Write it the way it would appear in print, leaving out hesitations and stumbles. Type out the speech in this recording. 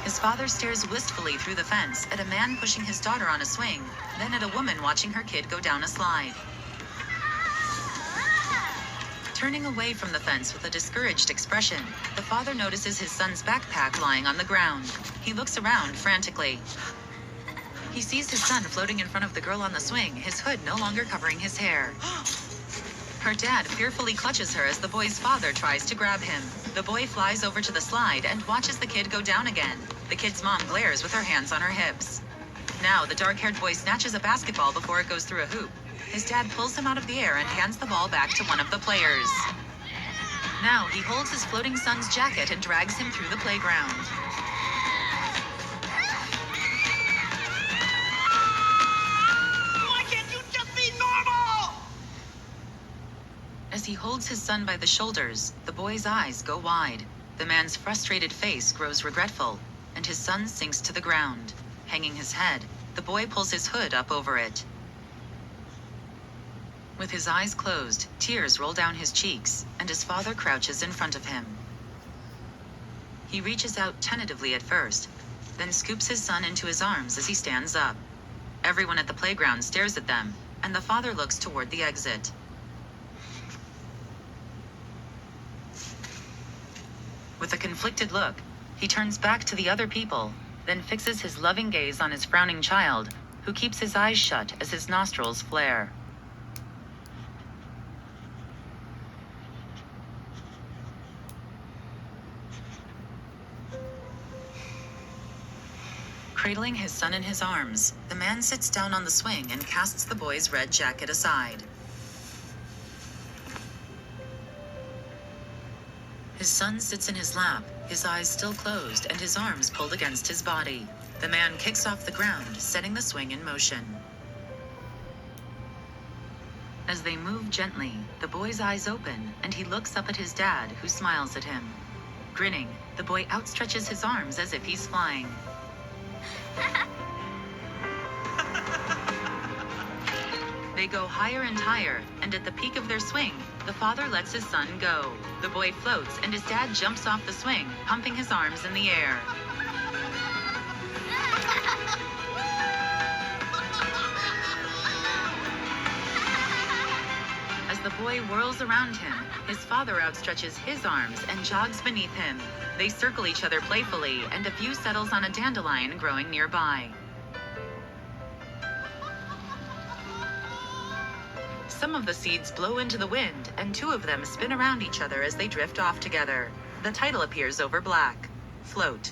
His father stares wistfully through the fence at a man pushing his daughter on a swing, then at a woman watching her kid go down a slide. Turning away from the fence with a discouraged expression, the father notices his son's backpack lying on the ground. He looks around frantically. He sees his son floating in front of the girl on the swing, his hood no longer covering his hair. Her dad fearfully clutches her as the boy's father tries to grab him. The boy flies over to the slide and watches the kid go down again. The kid's mom glares with her hands on her hips. Now the dark-haired boy snatches a basketball before it goes through a hoop. His dad pulls him out of the air and hands the ball back to one of the players. Now he holds his floating son's jacket and drags him through the playground. Why can't you just be normal? As he holds his son by the shoulders, the boy's eyes go wide. The man's frustrated face grows regretful, and his son sinks to the ground. Hanging his head, the boy pulls his hood up over it. With his eyes closed, tears roll down his cheeks, and his father crouches in front of him. He reaches out tentatively at first, then scoops his son into his arms as he stands up. Everyone at the playground stares at them, and the father looks toward the exit. With a conflicted look, he turns back to the other people, then fixes his loving gaze on his frowning child, who keeps his eyes shut as his nostrils flare. Cradling his son in his arms, the man sits down on the swing and casts the boy's red jacket aside. His son sits in his lap, his eyes still closed and his arms pulled against his body. The man kicks off the ground, setting the swing in motion. As they move gently, the boy's eyes open, and he looks up at his dad, who smiles at him. Grinning, the boy outstretches his arms as if he's flying. They go higher and higher, and at the peak of their swing, the father lets his son go. The boy floats, and his dad jumps off the swing, pumping his arms in the air. As the boy whirls around him, his father outstretches his arms and jogs beneath him. They circle each other playfully, and a view settles on a dandelion growing nearby. Some of the seeds blow into the wind, and two of them spin around each other as they drift off together. The title appears over black. Float.